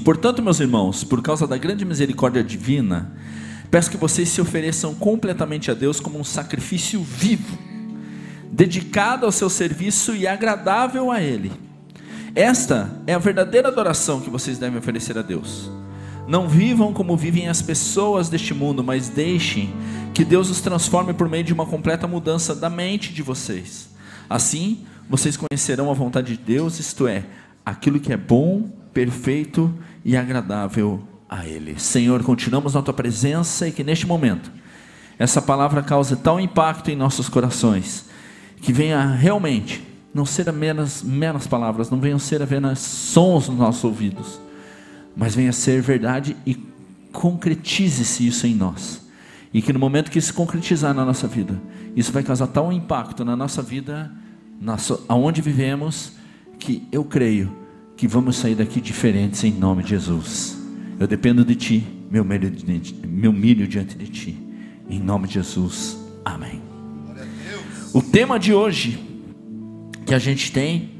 Portanto, meus irmãos, por causa da grande misericórdia divina, peço que vocês se ofereçam completamente a Deus como um sacrifício vivo, dedicado ao seu serviço e agradável a Ele. Esta é a verdadeira adoração que vocês devem oferecer a Deus. Não vivam como vivem as pessoas deste mundo, mas deixem que Deus os transforme por meio de uma completa mudança da mente de vocês. Assim, vocês conhecerão a vontade de Deus, isto é, aquilo que é bom, perfeito e agradável a Ele. Senhor, continuamos na Tua presença e que neste momento essa palavra cause tal impacto em nossos corações, que venha realmente não ser meras palavras, não venham ser apenas sons nos nossos ouvidos, mas venha ser verdade e concretize-se isso em nós. E que no momento que isso se concretizar na nossa vida, isso vai causar tal impacto na nossa vida, aonde vivemos, que eu creio que vamos sair daqui diferentes em nome de Jesus. Eu dependo de Ti, me humilho diante de Ti, em nome de Jesus, amém. O tema de hoje que a gente tem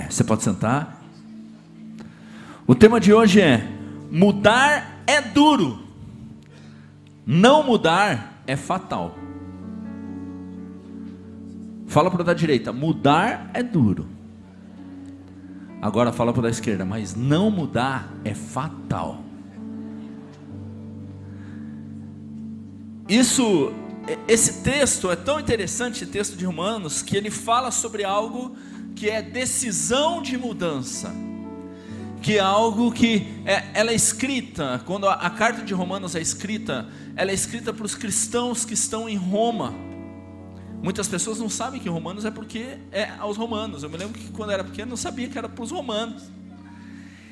você pode sentar. O tema de hoje é: mudar é duro, não mudar é fatal. Fala para o da direita: mudar é duro. Agora fala para o da esquerda: mas não mudar é fatal. Esse texto é tão interessante, esse texto de Romanos, que ele fala sobre algo que é decisão de mudança, que é algo que ela é escrita, quando a carta de Romanos é escrita, ela é escrita para os cristãos que estão em Roma. Muitas pessoas não sabem que Romanos é porque é aos romanos. Eu me lembro que quando eu era pequeno não sabia que era para os romanos.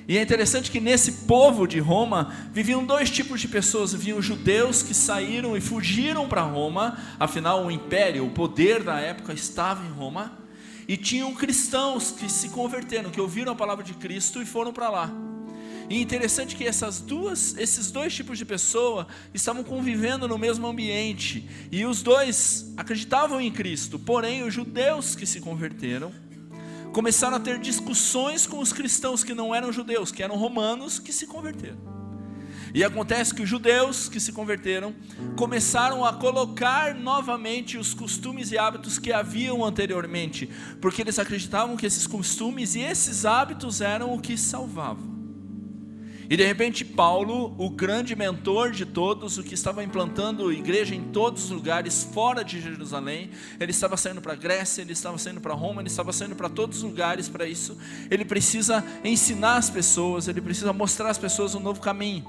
E é interessante que nesse povo de Roma viviam dois tipos de pessoas. Viviam judeus que saíram e fugiram para Roma, afinal o império, o poder da época estava em Roma. E tinham cristãos que se converteram, que ouviram a palavra de Cristo e foram para lá. E é interessante que esses dois tipos de pessoa estavam convivendo no mesmo ambiente. E os dois acreditavam em Cristo. Porém, os judeus que se converteram começaram a ter discussões com os cristãos que não eram judeus, que eram romanos, que se converteram. E acontece que os judeus que se converteram começaram a colocar novamente os costumes e hábitos que haviam anteriormente, porque eles acreditavam que esses costumes e esses hábitos eram o que salvavam. E de repente Paulo, o grande mentor de todos, o que estava implantando igreja em todos os lugares fora de Jerusalém, ele estava saindo para a Grécia, ele estava saindo para Roma, ele estava saindo para todos os lugares para isso. Ele precisa ensinar as pessoas, ele precisa mostrar às pessoas um novo caminho.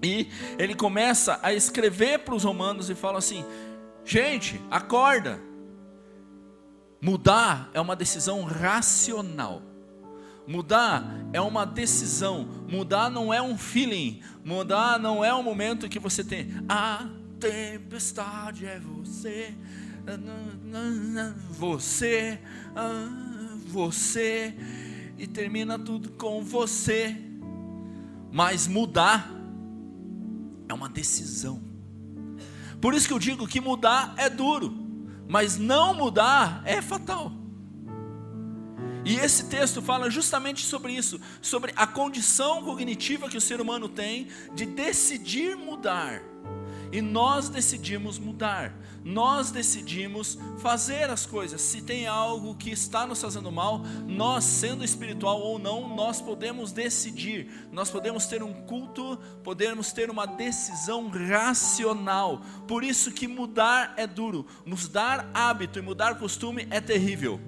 E ele começa a escrever para os romanos e fala assim: gente, acorda. Mudar é uma decisão racional. Mudar é uma decisão. Mudar não é um feeling. Mudar não é um momento que você tem. A tempestade é você. Você. E termina tudo com você. Mas mudar é uma decisão. Por isso que eu digo que mudar é duro, mas não mudar é fatal. E esse texto fala justamente sobre isso, sobre a condição cognitiva que o ser humano tem de decidir mudar. E nós decidimos mudar, nós decidimos fazer as coisas. Se tem algo que está nos fazendo mal, nós, sendo espiritual ou não, nós podemos decidir. Nós podemos ter um culto, podemos ter uma decisão racional. Por isso que mudar é duro, mudar hábito e mudar costume é terrível.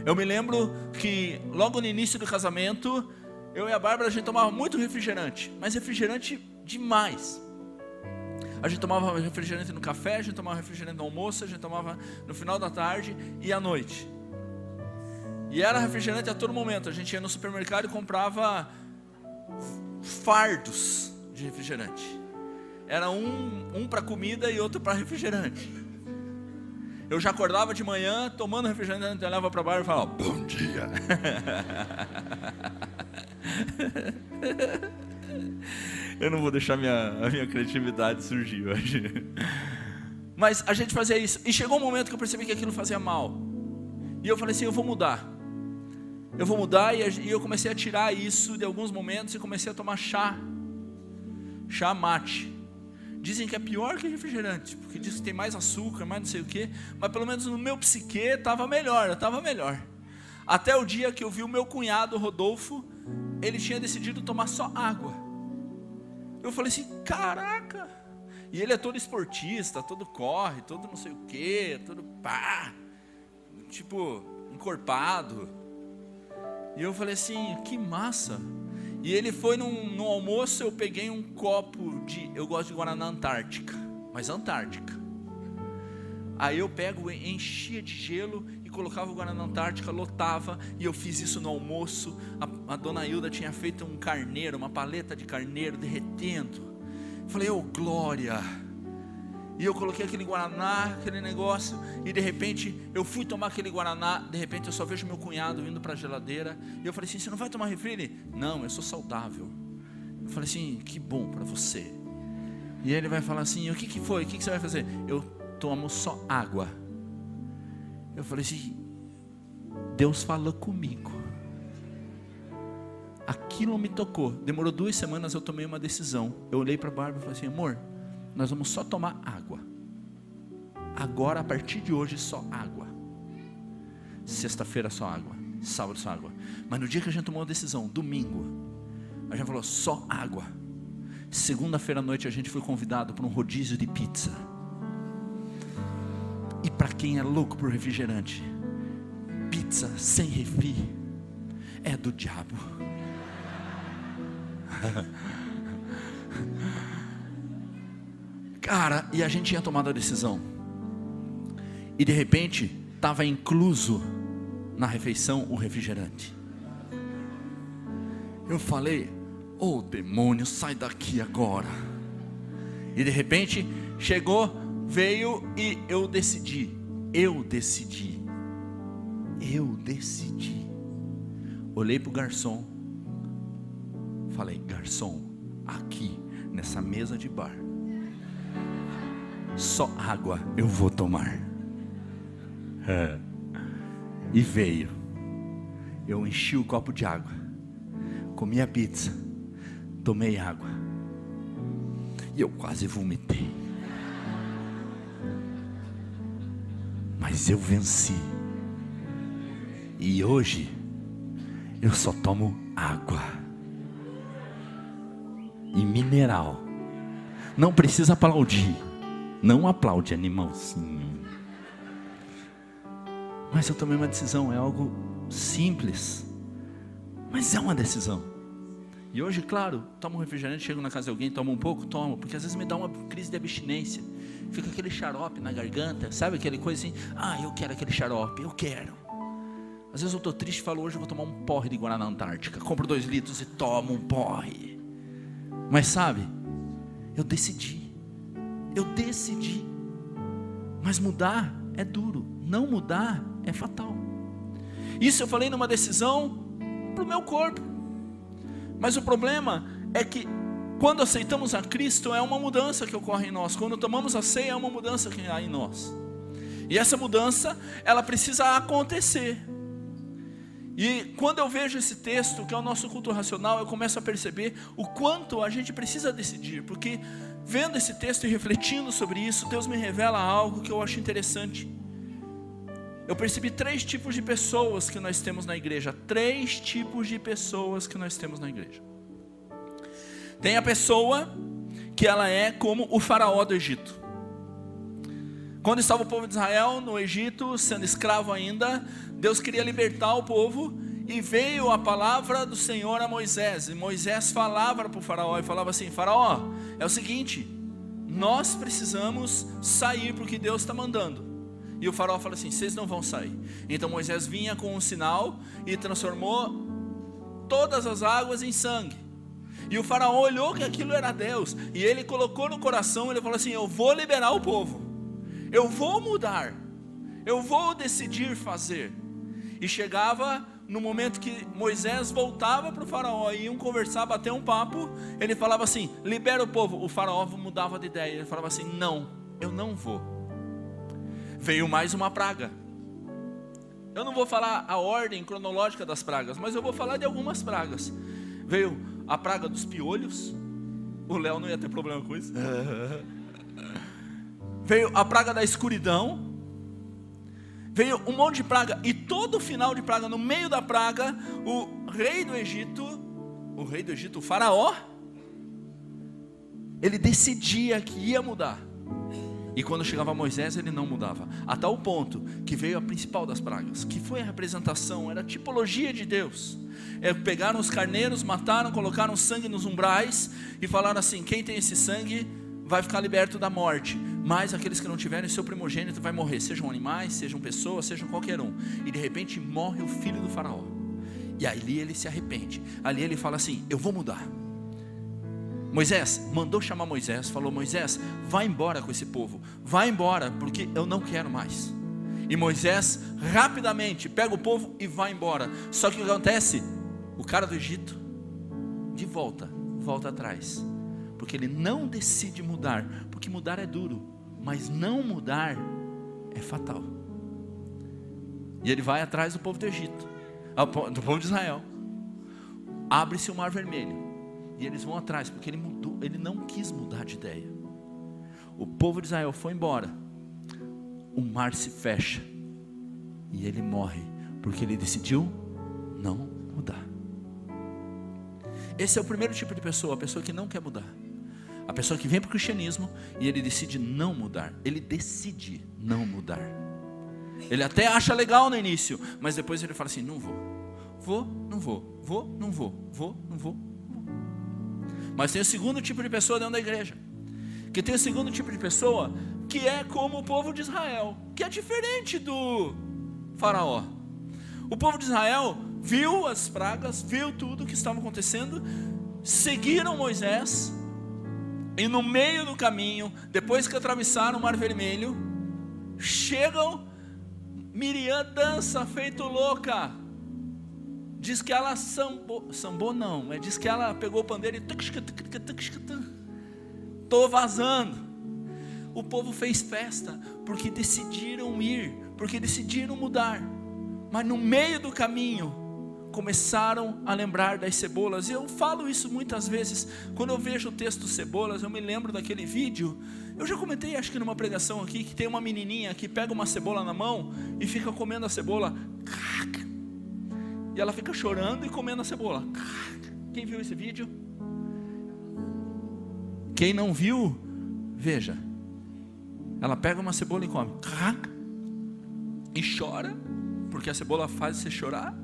Eu me lembro que logo no início do casamento, eu e a Bárbara, a gente tomava muito refrigerante, mas refrigerante demais. A gente tomava refrigerante no café, a gente tomava refrigerante no almoço, a gente tomava no final da tarde e à noite. E era refrigerante a todo momento. A gente ia no supermercado e comprava fardos de refrigerante. Era um para comida e outro para refrigerante. Eu já acordava de manhã tomando refrigerante, olhava para a Bárbara e falava: bom dia. Eu não vou deixar a minha criatividade surgir hoje. Mas a gente fazia isso. E chegou um momento que eu percebi que aquilo fazia mal. E eu falei assim: eu vou mudar. eu vou mudar. E eu comecei a tirar isso de alguns momentos e comecei a tomar chá mate. Dizem que é pior que refrigerante, porque diz que tem mais açúcar, mais não sei o que, mas pelo menos no meu psique eu estava melhor. Até o dia que eu vi o meu cunhado Rodolfo, ele tinha decidido tomar só água. Eu falei assim, caraca. E ele é todo esportista, todo corre, todo não sei o que, todo pá, tipo encorpado. E eu falei assim, que massa. E ele foi no almoço, eu peguei um copo eu gosto de Guaraná Antártica, mas Antártica. Aí eu enchia de gelo e colocava o Guaraná Antártica, lotava. E eu fiz isso no almoço. A dona Hilda tinha feito um carneiro, uma paleta de carneiro derretendo. Falei, glória. E eu coloquei aquele Guaraná, aquele negócio, e de repente eu fui tomar aquele Guaraná. De repente eu só vejo meu cunhado vindo para a geladeira. E eu falei assim, você não vai tomar refri? Ele, não, eu sou saudável. Eu falei assim, que bom para você. E ele vai falar assim, o que foi? O que você vai fazer? Eu tomo só água. Eu falei assim, Deus falou comigo. Aquilo me tocou. Demorou 2 semanas, eu tomei uma decisão. Eu olhei para a Bárbara e falei assim, amor, nós vamos só tomar água. Agora, a partir de hoje, só água. Sexta-feira só água, sábado só água. Mas no dia que a gente tomou a decisão, domingo, a gente falou só água. Segunda-feira à noite a gente foi convidado para um rodízio de pizza. E para quem é louco por refrigerante, pizza sem refri é do diabo. Cara, e a gente tinha tomado a decisão. E de repente estava incluso na refeição o refrigerante. Eu falei, demônio, sai daqui agora. E de repente chegou, veio e eu decidi. Olhei para o garçom, falei, garçom, aqui nessa mesa de bar, só água eu vou tomar. E veio. Eu enchi o copo de água, comi a pizza, tomei água, e eu quase vomitei. Mas eu venci. E hoje eu só tomo água e mineral. Não precisa aplaudir. Não aplaude, animalzinho. Mas eu tomei uma decisão. É algo simples, mas é uma decisão. E hoje, claro, tomo um refrigerante, chego na casa de alguém, tomo um pouco, tomo, porque às vezes me dá uma crise de abstinência. Fica aquele xarope na garganta, sabe aquele coisa assim, eu quero aquele xarope, eu quero. Às vezes eu estou triste e falo, hoje eu vou tomar um porre de Guaraná Antártica. Compro 2 litros e tomo um porre. Mas sabe, eu decidi. Mas mudar é duro, não mudar é fatal. Isso eu falei numa decisão para o meu corpo. Mas o problema é que quando aceitamos a Cristo é uma mudança que ocorre em nós. Quando tomamos a ceia é uma mudança que há em nós. E essa mudança, ela precisa acontecer. E quando eu vejo esse texto, que é o nosso culto racional, eu começo a perceber o quanto a gente precisa decidir. Porque vendo esse texto e refletindo sobre isso, Deus me revela algo que eu acho interessante. Eu percebi 3 tipos de pessoas que nós temos na igreja. 3 tipos de pessoas que nós temos na igreja. Tem a pessoa que ela é como o faraó do Egito. Quando estava o povo de Israel no Egito, sendo escravo ainda, Deus queria libertar o povo e veio a palavra do Senhor a Moisés. E Moisés falava para o faraó e falava assim, faraó, é o seguinte, nós precisamos sair porque Deus está mandando. E o faraó fala assim, vocês não vão sair. Então Moisés vinha com um sinal e transformou todas as águas em sangue. E o faraó olhou que aquilo era Deus, e ele colocou no coração, ele falou assim, eu vou liberar o povo, eu vou mudar, eu vou decidir fazer. E chegava no momento que Moisés voltava para o faraó, e iam conversar, bater um papo, ele falava assim, libera o povo. O faraó mudava de ideia, ele falava assim, não, eu não vou. Veio mais uma praga. Eu não vou falar a ordem cronológica das pragas, mas eu vou falar de algumas pragas. Veio a praga dos piolhos. O Léo não ia ter problema com isso. Veio a praga da escuridão. Veio um monte de praga. E todo final de praga, no meio da praga, o rei do Egito, o faraó, ele decidia que ia mudar. E quando chegava Moisés, ele não mudava. A tal ponto que veio a principal das pragas, que foi a representação, era a tipologia de Deus. Pegaram os carneiros, mataram, colocaram sangue nos umbrais e falaram assim: quem tem esse sangue vai ficar liberto da morte, mas aqueles que não tiverem, seu primogênito vai morrer, sejam animais, sejam pessoas, sejam qualquer um. E de repente morre o filho do faraó. E ali ele se arrepende. Ali ele fala assim: eu vou mudar. Moisés mandou chamar Moisés, falou: Moisés, vai embora com esse povo, vai embora, porque eu não quero mais. E Moisés rapidamente pega o povo e vai embora. Só que o que acontece? O cara do Egito volta atrás, porque ele não decide mudar, porque mudar é duro, mas não mudar é fatal. E ele vai atrás do povo do Egito, do povo de Israel. Abre-se o Mar Vermelho e eles vão atrás, porque ele não quis mudar de ideia. O povo de Israel foi embora, o mar se fecha e ele morre, porque ele decidiu não mudar. Esse é o primeiro tipo de pessoa, a pessoa que não quer mudar. A pessoa que vem para o cristianismo e ele decide não mudar. Ele decide não mudar. Ele até acha legal no início, mas depois ele fala assim: não vou, não vou. Mas tem o segundo tipo de pessoa dentro da igreja, que tem o segundo tipo de pessoa, que é como o povo de Israel, que é diferente do faraó. O povo de Israel viu as pragas, viu tudo o que estava acontecendo, seguiram Moisés, e no meio do caminho, depois que atravessaram o Mar Vermelho, chegam, Miriam dança feito louca. Diz que ela sambou não, mas diz que ela pegou o pandeiro e tô vazando. O povo fez festa, porque decidiram ir, porque decidiram mudar. Mas no meio do caminho, começaram a lembrar das cebolas. E eu falo isso muitas vezes, quando eu vejo o texto cebolas, eu me lembro daquele vídeo. Eu já comentei, acho que numa pregação aqui, que tem uma menininha que pega uma cebola na mão e fica comendo a cebola. E ela fica chorando e comendo a cebola. Quem viu esse vídeo? Quem não viu, veja. Ela pega uma cebola e come. E chora, porque a cebola faz você chorar.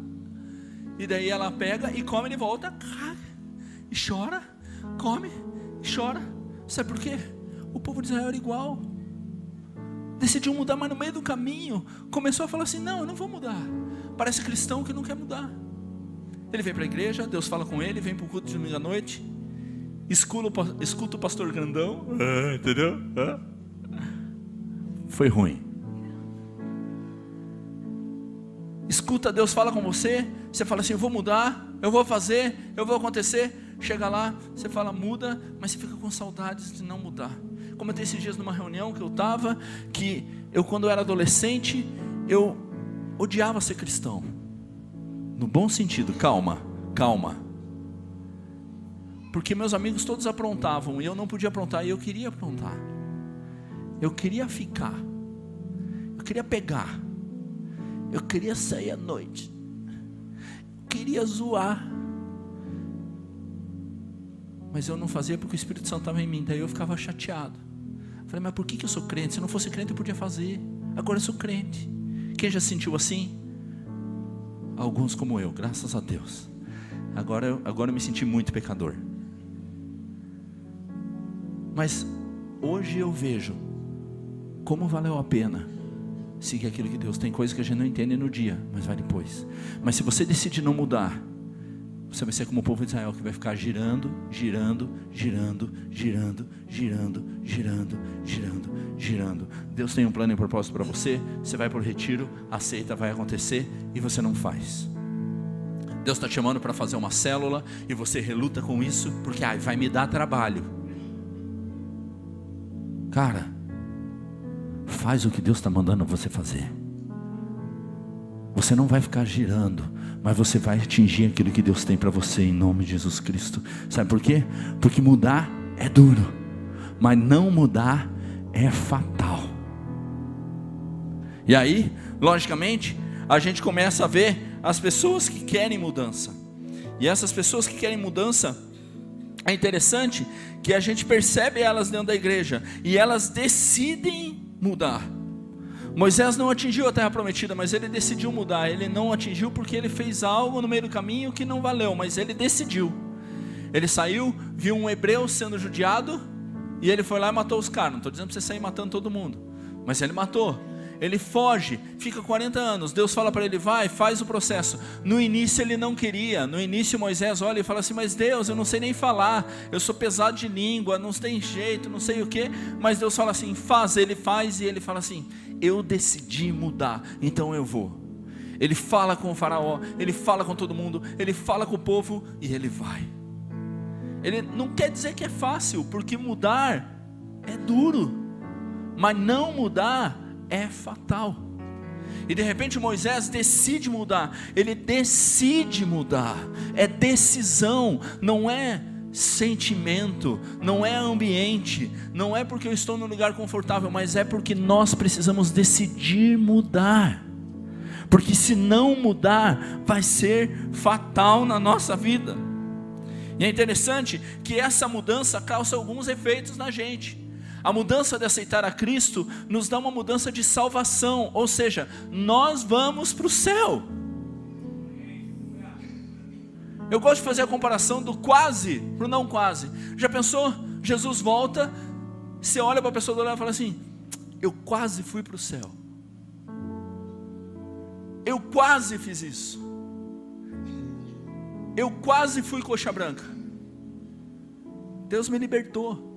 E daí ela pega e come de volta. E chora, come e chora. Sabe por quê? O povo de Israel era igual. Decidiu mudar, mas no meio do caminho começou a falar assim: não, eu não vou mudar. Parece cristão que não quer mudar. Ele vem para a igreja, Deus fala com ele, vem para o culto de domingo à noite, escuta o pastor grandão, entendeu? Foi ruim. Escuta, Deus fala com você, você fala assim: eu vou mudar, eu vou fazer, eu vou acontecer. Chega lá, você fala muda, mas você fica com saudades de não mudar. Comentei esses dias numa reunião que eu estava, que eu, quando eu era adolescente, eu odiava ser cristão. No bom sentido, calma. Porque meus amigos todos aprontavam e eu não podia aprontar, e eu queria aprontar. Eu queria ficar. Eu queria pegar. Eu queria sair à noite. Eu queria zoar. Mas eu não fazia porque o Espírito Santo estava em mim. Daí eu ficava chateado. Falei: mas por que eu sou crente? Se eu não fosse crente eu podia fazer. Agora eu sou crente. Quem já se sentiu assim? Alguns como eu, graças a Deus. Agora eu me senti muito pecador. Mas hoje eu vejo como valeu a pena seguir aquilo que Deus tem. Coisas que a gente não entende no dia, mas vai depois. Mas se você decidir não mudar, você vai ser como o povo de Israel, que vai ficar girando. Deus tem um plano e um propósito para você. Você vai para o retiro, aceita, vai acontecer, e você não faz. Deus está te chamando para fazer uma célula, e você reluta com isso, porque vai me dar trabalho. Cara, faz o que Deus está mandando você fazer. Você não vai ficar girando, mas você vai atingir aquilo que Deus tem para você, em nome de Jesus Cristo. Sabe por quê? Porque mudar é duro, mas não mudar é fatal. E aí, logicamente, a gente começa a ver as pessoas que querem mudança. E essas pessoas que querem mudança, é interessante que a gente percebe elas dentro da igreja, e elas decidem mudar. Moisés não atingiu a terra prometida, mas ele decidiu mudar. Ele não atingiu porque ele fez algo no meio do caminho que não valeu, mas ele decidiu. Ele saiu, viu um hebreu sendo judiado, e ele foi lá e matou os caras. Não estou dizendo para você sair matando todo mundo, mas ele matou. Ele foge, fica 40 anos, Deus fala para ele, vai, faz o processo. No início ele não queria, no início Moisés olha e fala assim, mas Deus, eu não sei nem falar, eu sou pesado de língua, não tem jeito, não sei o que. Mas Deus fala assim, faz, ele faz, e ele fala assim, eu decidi mudar, então eu vou. Ele fala com o faraó, ele fala com todo mundo, ele fala com o povo, e ele vai. Ele não quer dizer que é fácil, porque mudar é duro, mas não mudar é fatal. E de repente Moisés decide mudar. Ele decide mudar. É decisão, não é sentimento, não é ambiente, não é porque eu estou num lugar confortável, mas é porque nós precisamos decidir mudar. Porque se não mudar, vai ser fatal na nossa vida. E é interessante que essa mudança causa alguns efeitos na gente. A mudança de aceitar a Cristo nos dá uma mudança de salvação, ou seja, nós vamos para o céu. Eu gosto de fazer a comparação do quase para o não quase. Já pensou? Jesus volta, você olha para a pessoa do lado e fala assim, eu quase fui para o céu, eu quase fiz isso, eu quase fui coxa branca, Deus me libertou.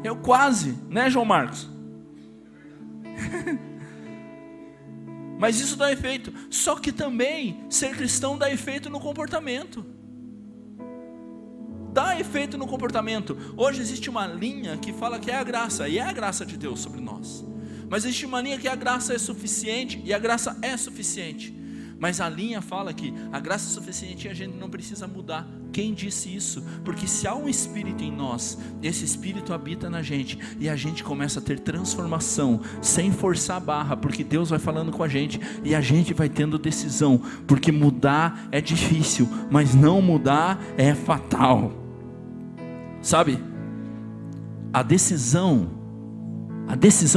Eu quase, né, João Marcos? Mas isso dá efeito. Só que também ser cristão dá efeito no comportamento. Dá efeito no comportamento. Hoje existe uma linha que fala que é a graça, e é a graça de Deus sobre nós. Mas existe uma linha que a graça é suficiente, e a graça é suficiente. Mas a linha fala que a graça é suficiente e a gente não precisa mudar. Quem disse isso? Porque se há um Espírito em nós, esse Espírito habita na gente, e a gente começa a ter transformação, sem forçar a barra, porque Deus vai falando com a gente, e a gente vai tendo decisão, porque mudar é difícil, mas não mudar é fatal. Sabe? A decisão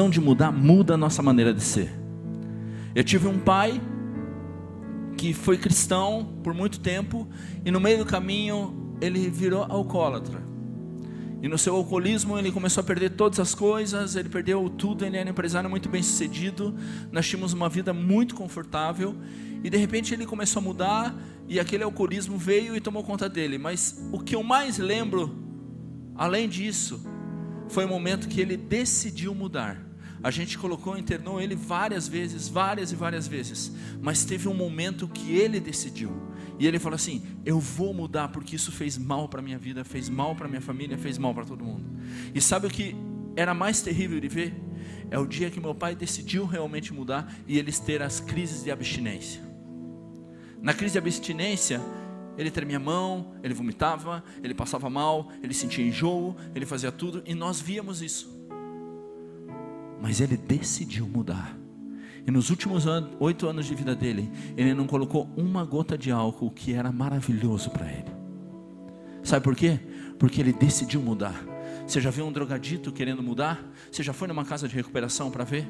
de mudar, muda a nossa maneira de ser. Eu tive um pai que foi cristão por muito tempo, e no meio do caminho ele virou alcoólatra, e no seu alcoolismo ele começou a perder todas as coisas, ele perdeu tudo. Ele era um empresário muito bem sucedido, nós tínhamos uma vida muito confortável, e de repente ele começou a mudar, e aquele alcoolismo veio e tomou conta dele. Mas o que eu mais lembro, além disso, foi o momento que ele decidiu mudar. A gente internou ele várias vezes, várias e várias vezes, mas teve um momento que ele decidiu, e ele falou assim, eu vou mudar, porque isso fez mal para a minha vida, fez mal para a minha família, fez mal para todo mundo. E sabe o que era mais terrível de ver? É o dia que meu pai decidiu realmente mudar, e eles ter as crises de abstinência. Na crise de abstinência, ele tremia a mão, ele vomitava, ele passava mal, ele sentia enjoo, ele fazia tudo, e nós víamos isso. Mas ele decidiu mudar. E nos últimos 8 anos de vida dele, ele não colocou uma gota de álcool, que era maravilhoso para ele. Sabe por quê? Porque ele decidiu mudar. Você já viu um drogadito querendo mudar? Você já foi numa casa de recuperação para ver?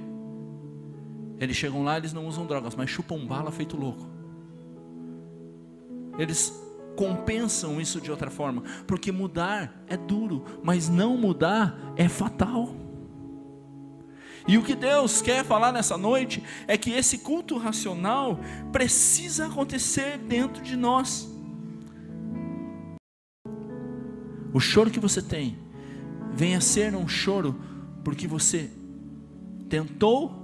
Eles chegam lá, eles não usam drogas, mas chupam bala feito louco. Eles compensam isso de outra forma, porque mudar é duro, mas não mudar é fatal. E o que Deus quer falar nessa noite é que esse culto racional precisa acontecer dentro de nós. O choro que você tem, venha ser um choro porque você tentou,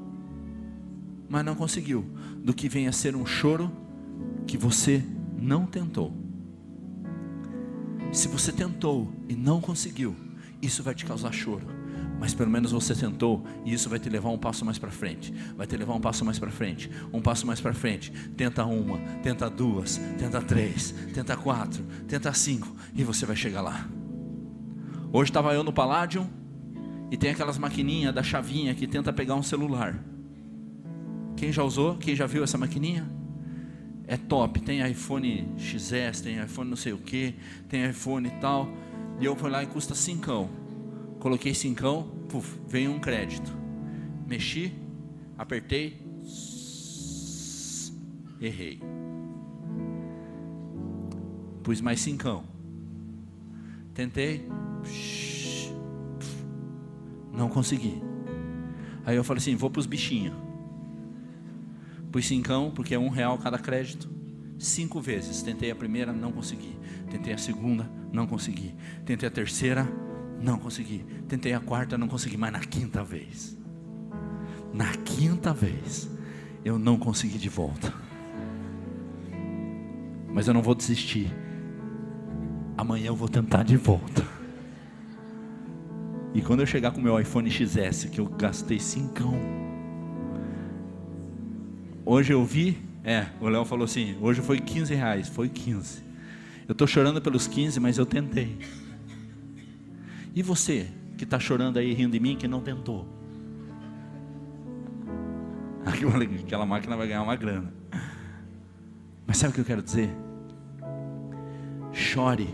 mas não conseguiu, do que venha ser um choro que você não tentou. Se você tentou e não conseguiu, isso vai te causar choro. mas pelo menos você tentou, e isso vai te levar um passo mais para frente, vai te levar um passo mais para frente, um passo mais para frente. Tenta uma, tenta duas, tenta três, tenta quatro, tenta cinco, e você vai chegar lá. Hoje estava eu no Palladium, e tem aquelas maquininhas da chavinha que tenta pegar um celular. Quem já usou? Quem já viu essa maquininha? É top, tem iPhone XS, tem iPhone não sei o que, tem iPhone e tal, e eu fui lá e custa 5. Coloquei 5, veio um crédito. Mexi, apertei, errei. Pus mais 5. Tentei, não consegui. Aí eu falei assim, vou para os bichinhos. Pus 5, porque é R$1 cada crédito. 5 vezes, tentei a primeira, não consegui. Tentei a segunda, não consegui. Tentei a terceira, não consegui. Tentei a quarta, não consegui. Mas na quinta vez, eu não consegui de volta. Mas eu não vou desistir. Amanhã eu vou tentar de volta. E quando eu chegar com o meu iPhone XS, que eu gastei 5, hoje eu vi, o Léo falou assim, hoje foi R$15, foi 15. Eu estou chorando pelos 15, mas eu tentei. E você, que está chorando aí, rindo de mim, que não tentou? Aquela máquina vai ganhar uma grana. Mas sabe o que eu quero dizer? Chore,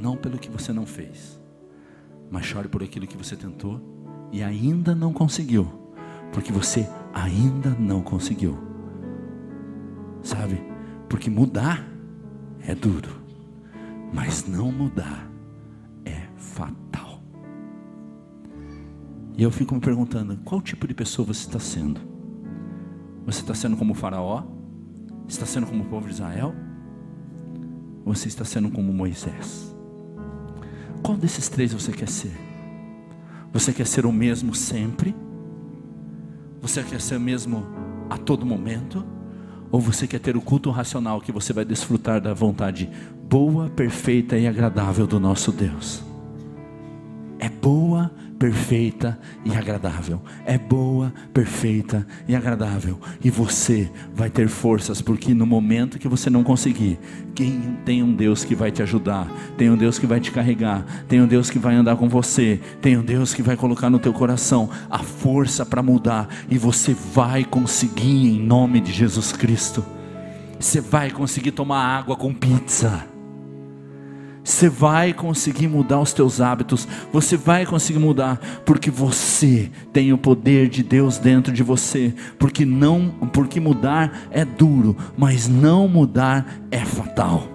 não pelo que você não fez, mas chore por aquilo que você tentou e ainda não conseguiu, porque você ainda não conseguiu. Sabe? Porque mudar é duro, mas não mudar é fatal. E eu fico me perguntando, qual tipo de pessoa você está sendo? Você está sendo como o Faraó? Está sendo como o povo de Israel? Ou você está sendo como Moisés? Qual desses 3 você quer ser? Você quer ser o mesmo sempre? Você quer ser o mesmo a todo momento? Ou você quer ter o culto racional que você vai desfrutar da vontade boa, perfeita e agradável do nosso Deus? É boa, perfeita e agradável. É boa, perfeita e agradável. E você vai ter forças, porque no momento que você não conseguir, tem um Deus que vai te ajudar, tem um Deus que vai te carregar, tem um Deus que vai andar com você, tem um Deus que vai colocar no teu coração a força para mudar, e você vai conseguir em nome de Jesus Cristo. Você vai conseguir tomar água com pizza. Você vai conseguir mudar os teus hábitos. Você vai conseguir mudar, porque você tem o poder de Deus dentro de você. Porque mudar é duro, mas não mudar é fatal.